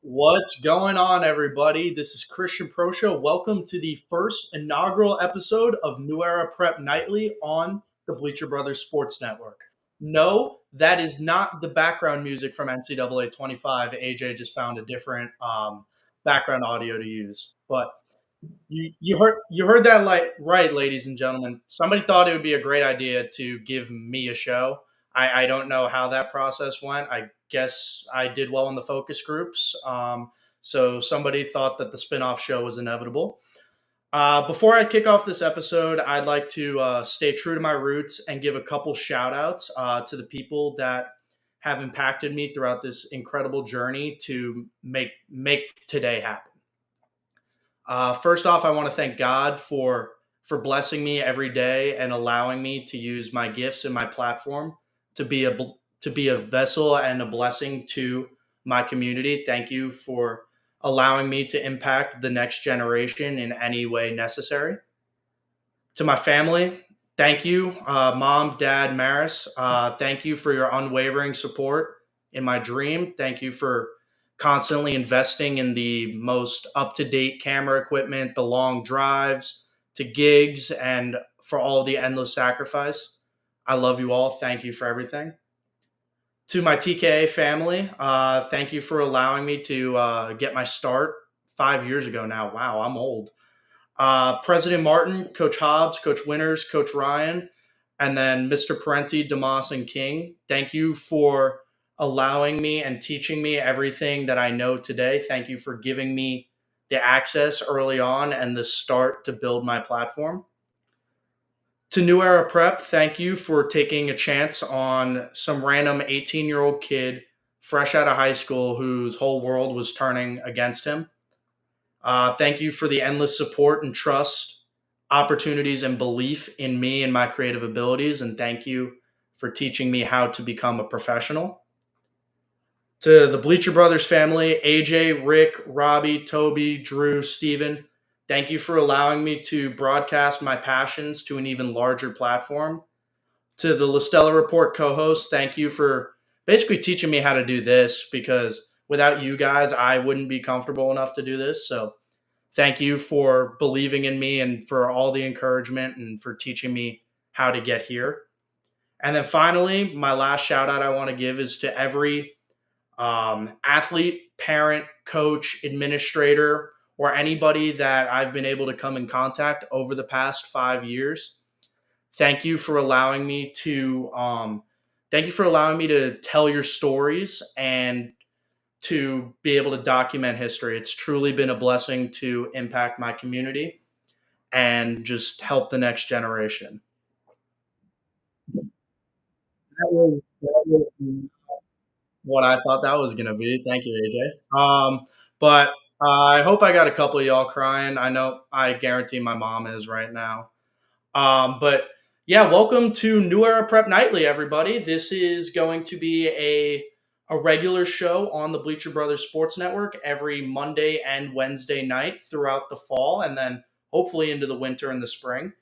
What's going on, everybody? This is Christian Proscia. Welcome to the first inaugural episode of New Era Prep Nightly on the Bleacher Brothers Sports Network. No, that is not the background music from NCAA 25. AJ just found a different background audio to use. But you heard that right, ladies and gentlemen. Somebody thought it would be a great idea to give me a show. I don't know how that process went. I guess I did well in the focus groups. So somebody thought that the spinoff show was inevitable. Before I kick off this episode, I'd like to stay true to my roots and give a couple shout outs to the people that have impacted me throughout this incredible journey to make today happen. First off, I want to thank God for blessing me every day and allowing me to use my gifts and my platform to be a vessel and a blessing to my community. Thank you for allowing me to impact the next generation in any way necessary. To my family, thank you, mom, dad, Maris. Thank you for your unwavering support in my dream. Thank you for constantly investing in the most up to date camera equipment, the long drives to gigs, and for all the endless sacrifice. I love you all. Thank you for everything. To my TKA family, thank you for allowing me to get my start 5 years ago now. Wow, I'm old. President Martin, Coach Hobbs, Coach Winters, Coach Ryan, and then Mr. Parenti, DeMoss, and King. Thank you for allowing me and teaching me everything that I know today. Thank you for giving me the access early on and the start to build my platform. To New Era Prep, thank you for taking a chance on some random 18-year-old kid fresh out of high school whose whole world was turning against him. Thank you for the endless support and trust, opportunities, and belief in me and my creative abilities. And thank you for teaching me how to become a professional. To the Bleacher Brothers family, AJ, Rick, Robbie, Toby, Drew, Steven, thank you for allowing me to broadcast my passions to an even larger platform. To the Listella Report co-host, thank you for basically teaching me how to do this, because without you guys, I wouldn't be comfortable enough to do this. So thank you for believing in me and for all the encouragement and for teaching me how to get here. And then finally, my last shout out I want to give is to every athlete, parent, coach, administrator, or anybody that I've been able to come in contact over the past 5 years. Thank you for allowing me to tell your stories and to be able to document history. It's truly been a blessing to impact my community and just help the next generation. That was what I thought that was going to be. Thank you, AJ. But I hope I got a couple of y'all crying. I guarantee my mom is right now. But yeah, welcome to New Era Prep Nightly, everybody. This is going to be a regular show on the Bleacher Brothers Sports Network every Monday and Wednesday night throughout the fall, and then hopefully into the winter and the spring.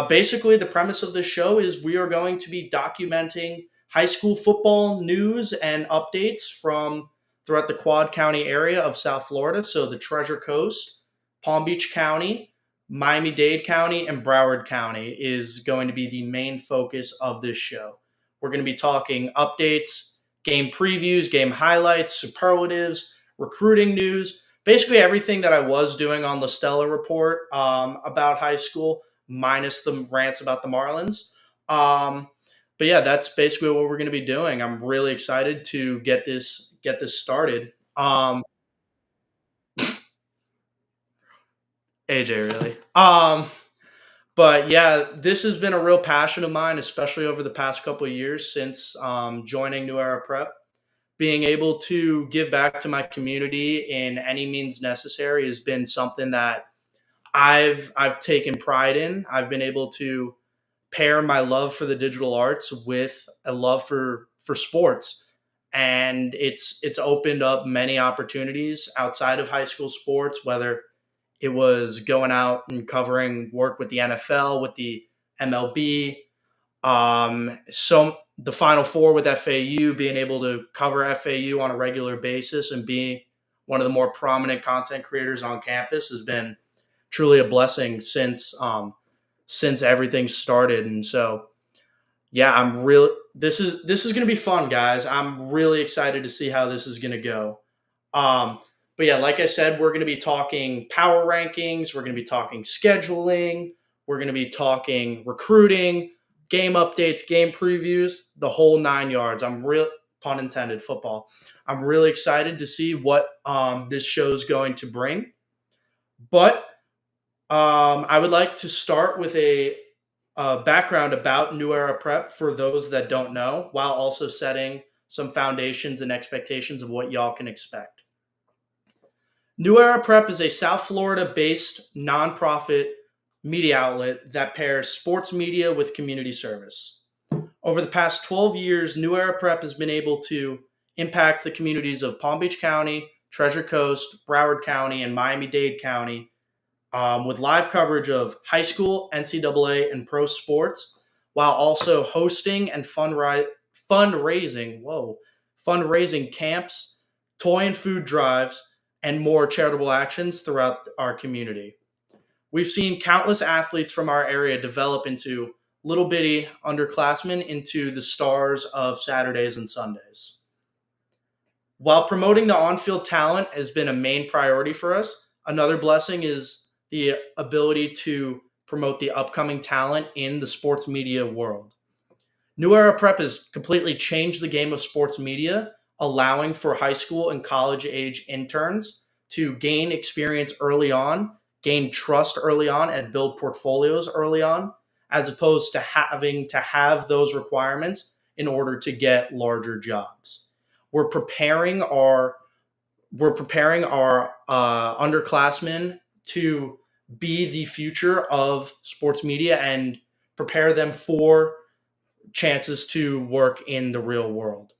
Basically, the premise of this show is we are going to be documenting high school football news and updates from throughout the Quad County area of South Florida. So the Treasure Coast, Palm Beach County, Miami-Dade County, and Broward County is going to be the main focus of this show. We're going to be talking updates, game previews, game highlights, superlatives, recruiting news, basically everything that I was doing on the Stella Report about high school, minus the rants about the Marlins. But yeah, that's basically what we're going to be doing. I'm really excited to get this started. AJ, really. But yeah, this has been a real passion of mine, especially over the past couple of years since joining New Era Prep. Being able to give back to my community in any means necessary has been something that I've taken pride in. I've been able to pair my love for the digital arts with a love for sports, and it's opened up many opportunities outside of high school sports, whether it was going out and covering work with the NFL, with the MLB, so the Final Four with FAU, being able to cover FAU on a regular basis and being one of the more prominent content creators on campus, has been truly a blessing since everything started. And so, yeah, I'm real. This is going to be fun, guys. I'm really excited to see how this is going to go. Um, but yeah, like I said, we're going to be talking power rankings. We're going to be talking scheduling. We're going to be talking recruiting, game updates, game previews, the whole 9 yards. I'm real, pun intended, football. I'm really excited to see what this show is going to bring. But I would like to start with a background about New Era Prep for those that don't know, while also setting some foundations and expectations of what y'all can expect. New Era Prep is a South Florida based nonprofit media outlet that pairs sports media with community service. Over the past 12 years, New Era Prep has been able to impact the communities of Palm Beach County, Treasure Coast, Broward County, and Miami-Dade County with live coverage of high school, NCAA, and pro sports, while also hosting and fundraising camps, toy and food drives, and more charitable actions throughout our community. We've seen countless athletes from our area develop into little bitty underclassmen into the stars of Saturdays and Sundays. While promoting the on-field talent has been a main priority for us, another blessing is the ability to promote the upcoming talent in the sports media world. New Era Prep has completely changed the game of sports media, allowing for high school and college age interns to gain experience early on, gain trust early on, and build portfolios early on, as opposed to having to have those requirements in order to get larger jobs. We're preparing our underclassmen to be the future of sports media and prepare them for chances to work in the real world.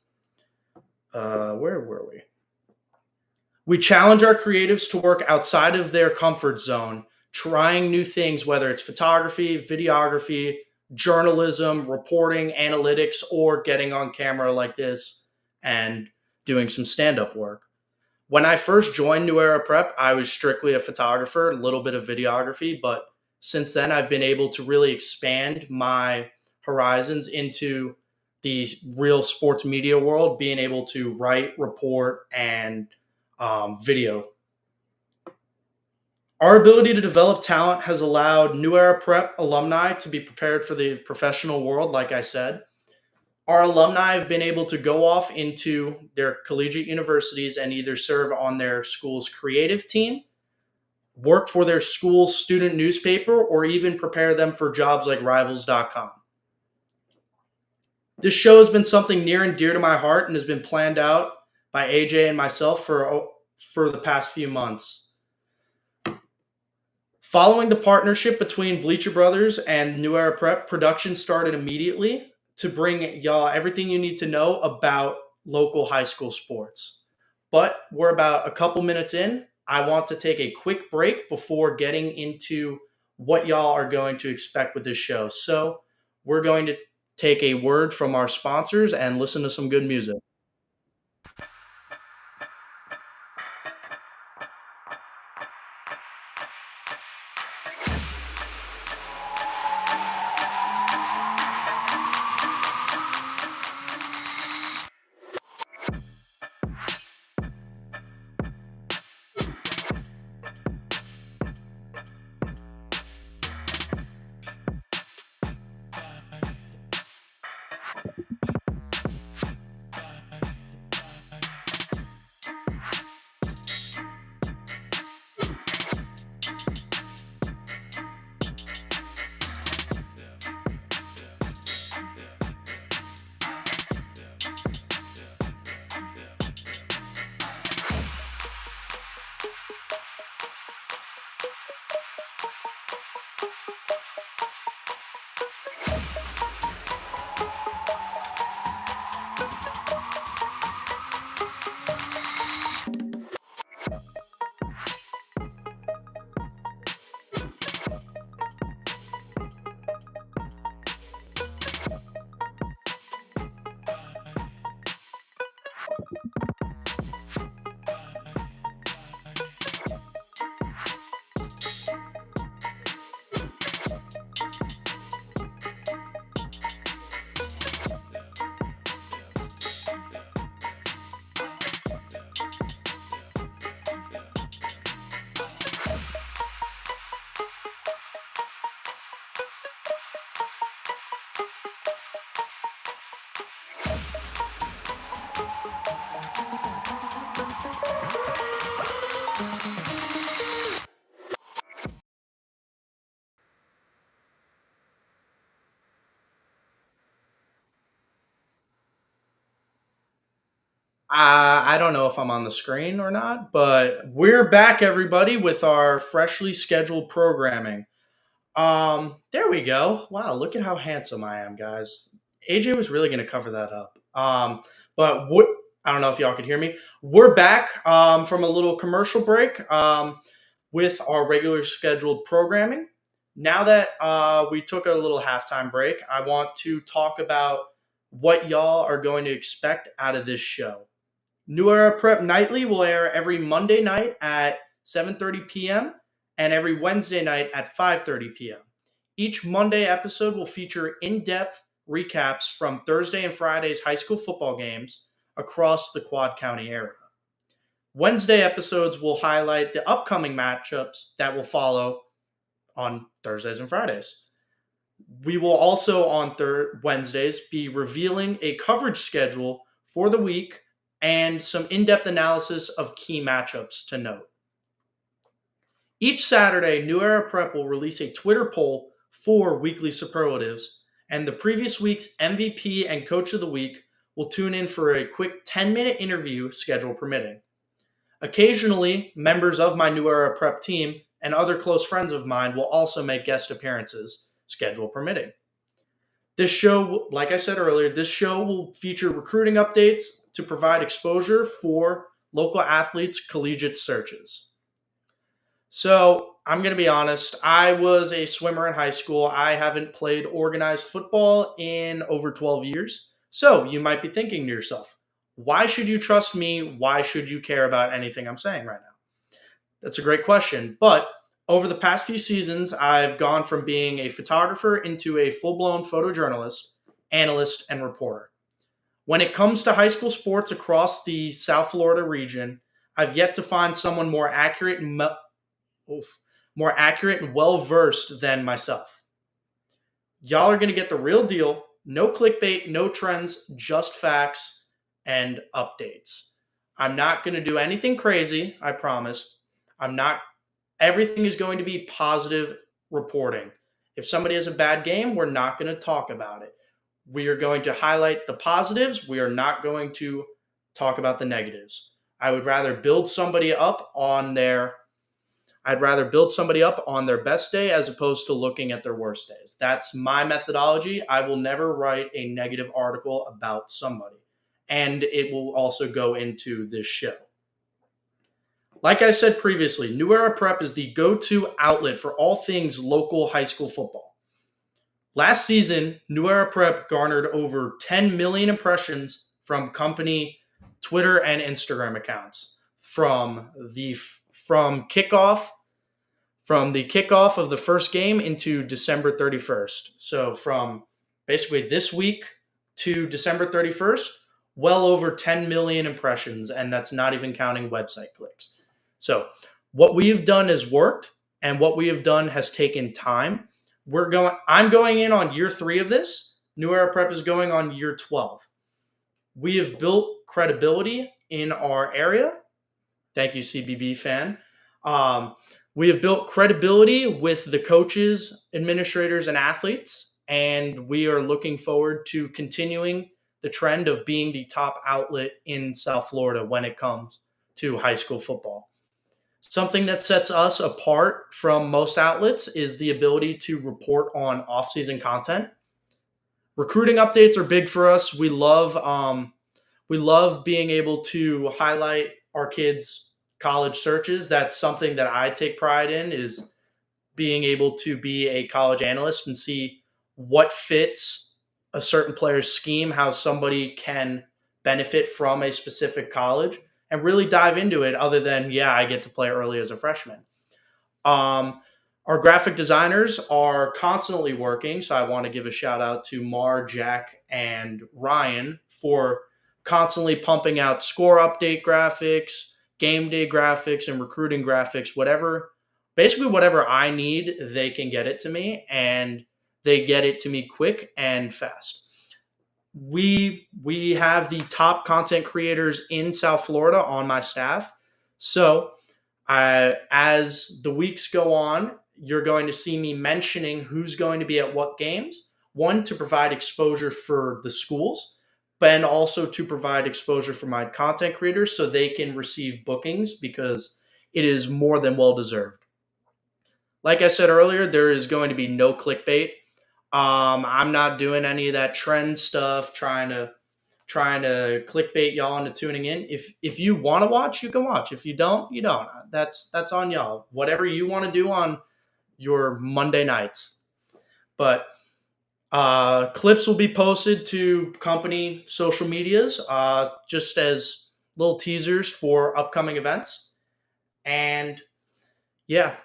Where were we? We challenge our creatives to work outside of their comfort zone, trying new things, whether it's photography, videography, journalism, reporting, analytics, or getting on camera like this and doing some stand-up work. When I first joined New Era Prep, I was strictly a photographer, a little bit of videography, but since then I've been able to really expand my horizons into the real sports media world, being able to write, report, and video. Our ability to develop talent has allowed New Era Prep alumni to be prepared for the professional world, like I said. Our alumni have been able to go off into their collegiate universities and either serve on their school's creative team, work for their school's student newspaper, or even prepare them for jobs like Rivals.com. This show has been something near and dear to my heart and has been planned out by AJ and myself for the past few months. Following the partnership between Bleacher Brothers and New Era Prep, production started immediately to bring y'all everything you need to know about local high school sports. But we're about a couple minutes in. I want to take a quick break before getting into what y'all are going to expect with this show. So we're going to take a word from our sponsors and listen to some good music. I don't know if I'm on the screen or not, but we're back, everybody, with our freshly scheduled programming. There we go. Wow, look at how handsome I am, guys. AJ was really going to cover that up. But what, I don't know if y'all could hear me. We're back from a little commercial break with our regular scheduled programming. Now that we took a little halftime break, I want to talk about what y'all are going to expect out of this show. New Era Prep Nightly will air every Monday night at 7:30 p.m. and every Wednesday night at 5:30 p.m. Each Monday episode will feature in-depth recaps from Thursday and Friday's high school football games across the Quad County area. Wednesday episodes will highlight the upcoming matchups that will follow on Thursdays and Fridays. We will also on Wednesdays be revealing a coverage schedule for the week and some in-depth analysis of key matchups to note. Each Saturday, New Era Prep will release a Twitter poll for weekly superlatives, and the previous week's MVP and Coach of the Week will tune in for a quick 10-minute interview, schedule permitting. Occasionally, members of my New Era Prep team and other close friends of mine will also make guest appearances, schedule permitting. This show, like I said earlier, this show will feature recruiting updates to provide exposure for local athletes' collegiate searches. So I'm going to be honest, I was a swimmer in high school. I haven't played organized football in over 12 years. So you might be thinking to yourself, why should you trust me? Why should you care about anything I'm saying right now? That's a great question. But over the past few seasons, I've gone from being a photographer into a full-blown photojournalist, analyst, and reporter. When it comes to high school sports across the South Florida region, I've yet to find someone more accurate and well-versed than myself. Y'all are going to get the real deal. No clickbait, no trends, just facts and updates. I'm not going to do anything crazy, I promise. Everything is going to be positive reporting. If somebody has a bad game, we're not going to talk about it. We are going to highlight the positives. We are not going to talk about the negatives. I'd rather build somebody up on their best day as opposed to looking at their worst days. That's my methodology. I will never write a negative article about somebody. And it will also go into this show. Like I said previously, New Era Prep is the go-to outlet for all things local high school football. Last season, New Era Prep garnered over 10 million impressions from company Twitter and Instagram accounts from the kickoff of the first game into December 31st. So from basically this week to December 31st, well over 10 million impressions, and that's not even counting website clicks. So what we have done has worked, and what we have done has taken time. I'm going in on year 3 of this. New Era Prep is going on year 12. We have built credibility in our area. Thank you, CBB fan. We have built credibility with the coaches, administrators, and athletes, and we are looking forward to continuing the trend of being the top outlet in South Florida when it comes to high school football. Something that sets us apart from most outlets is the ability to report on off-season content. Recruiting updates are big for us. We love being able to highlight our kids' college searches. That's something that I take pride in, is being able to be a college analyst and see what fits a certain player's scheme, how somebody can benefit from a specific college, and really dive into it other than, I get to play early as a freshman. Our graphic designers are constantly working, so I want to give a shout out to Mar, Jack, and Ryan for constantly pumping out score update graphics, game day graphics, and recruiting graphics. Whatever I need, they can get it to me, and they get it to me quick and fast. We have the top content creators in South Florida on my staff. So as the weeks go on, you're going to see me mentioning who's going to be at what games. One, to provide exposure for the schools, but also to provide exposure for my content creators so they can receive bookings because it is more than well deserved. Like I said earlier, there is going to be no clickbait. I'm not doing any of that trend stuff, trying to clickbait y'all into tuning in. If you want to watch, you can watch. If you don't, you don't. That's on y'all. Whatever you want to do on your Monday nights. But clips will be posted to company social medias, just as little teasers for upcoming events. And yeah,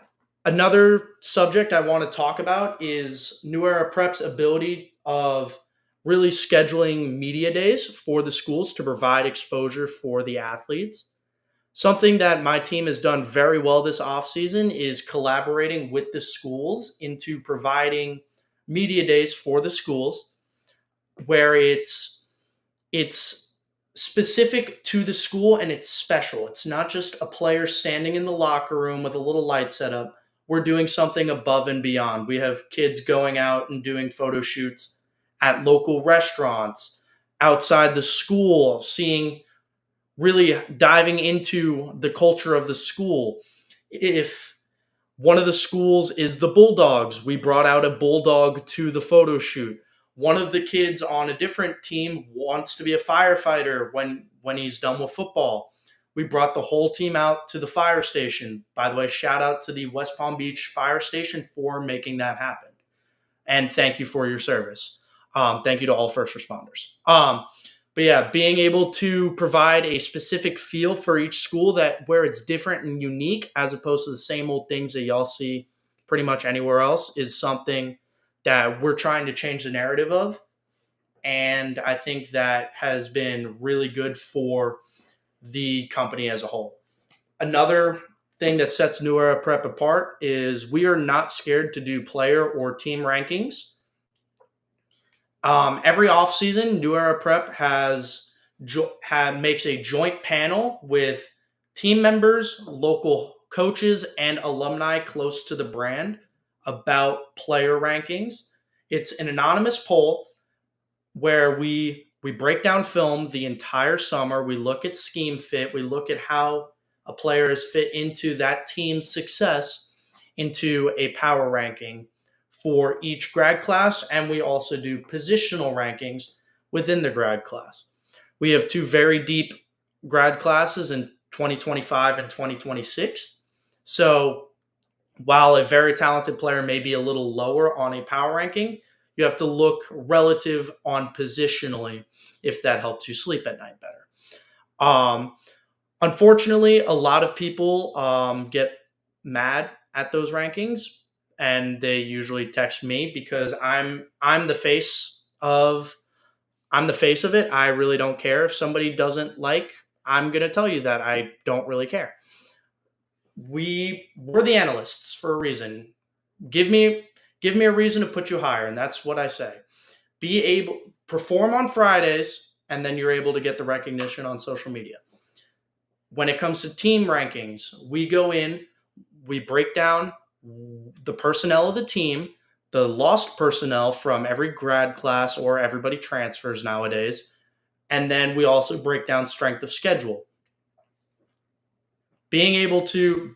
another subject I want to talk about is New Era Prep's ability of really scheduling media days for the schools to provide exposure for the athletes. Something that my team has done very well this offseason is collaborating with the schools into providing media days for the schools where it's specific to the school and it's special. It's not just a player standing in the locker room with a little light setup. We're doing something above and beyond. We have kids going out and doing photo shoots at local restaurants, outside the school, seeing really diving into the culture of the school. If one of the schools is the Bulldogs, we brought out a Bulldog to the photo shoot. One of the kids on a different team wants to be a firefighter when he's done with football. We brought the whole team out to the fire station. By the way, shout out to the West Palm Beach Fire Station for making that happen. And thank you for your service. Thank you to all first responders. But yeah, being able to provide a specific feel for each school that where it's different and unique as opposed to the same old things that y'all see pretty much anywhere else is something that we're trying to change the narrative of. And I think that has been really good for the company as a whole. Another thing that sets New Era Prep apart is we are not scared to do player or team rankings. Every offseason, New Era Prep makes a joint panel with team members, local coaches, and alumni close to the brand about player rankings. It's an anonymous poll where we break down film the entire summer. We look at scheme fit. We look at how a player is fit into that team's success into a power ranking for each grad class, and we also do positional rankings within the grad class. We have two very deep grad classes in 2025 and 2026. So while a very talented player may be a little lower on a power ranking, you have to look relative on positionally if that helps you sleep at night better. Unfortunately, a lot of people get mad at those rankings, and they usually text me because I'm the face of it. I really don't care if somebody doesn't like. I'm gonna tell you that I don't really care. We're the analysts for a reason. Give me a reason to put you higher, and that's what I say. Be able perform on Fridays, and then you're able to get the recognition on social media. When it comes to team rankings, we go in, we break down the personnel of the team, the lost personnel from every grad class or everybody transfers nowadays, and then we also break down strength of schedule. Being able to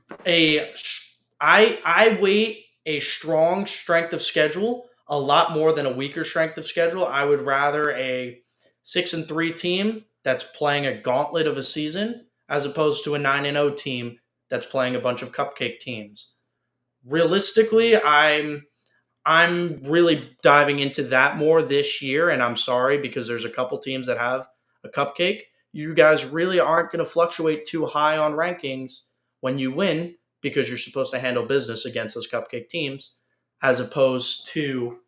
I weight a strong strength of schedule a lot more than a weaker strength of schedule. I would rather a 6-3 team that's playing a gauntlet of a season as opposed to a 9-0 team that's playing a bunch of cupcake teams. Realistically, I'm really diving into that more this year, and I'm sorry because there's a couple teams that have a cupcake. You guys really aren't going to fluctuate too high on rankings when you win because you're supposed to handle business against those cupcake teams, as opposed to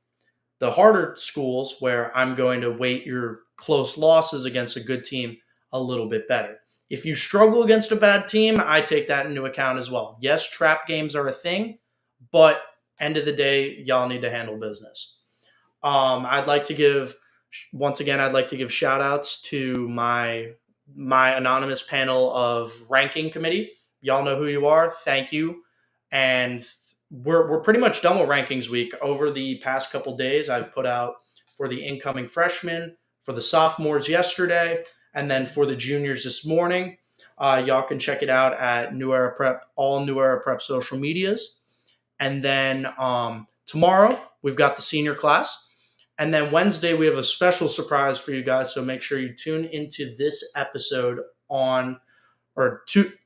the harder schools where I'm going to weight your close losses against a good team a little bit better. If you struggle against a bad team, I take that into account as well. Yes, trap games are a thing, but end of the day, y'all need to handle business. I'd like to give shout outs to my anonymous panel of ranking committee. Y'all know who you are. Thank you. And we're pretty much done with rankings week. Over the past couple days, I've put out for the incoming freshmen, for the sophomores yesterday, and then for the juniors this morning. Y'all can check it out at New Era Prep, all New Era Prep social medias. And then tomorrow, we've got the senior class. And then Wednesday, we have a special surprise for you guys. So make sure you tune into this episode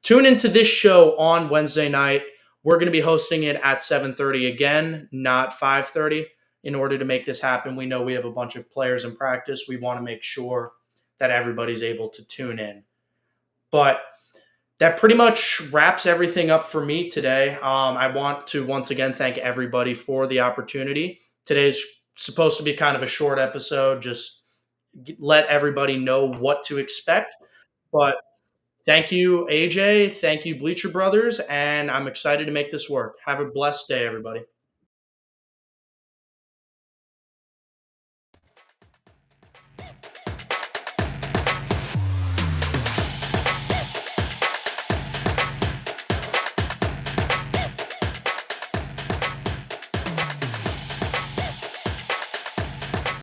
tune into this show on Wednesday night. We're going to be hosting it at 7:30 again, not 5:30. In order to make this happen, we know we have a bunch of players in practice. We want to make sure that everybody's able to tune in. But that pretty much wraps everything up for me today. I want to once again thank everybody for the opportunity. Today's supposed to be kind of a short episode, just let everybody know what to expect. But thank you, AJ. Thank you, Bleacher Brothers. And I'm excited to make this work. Have a blessed day, everybody.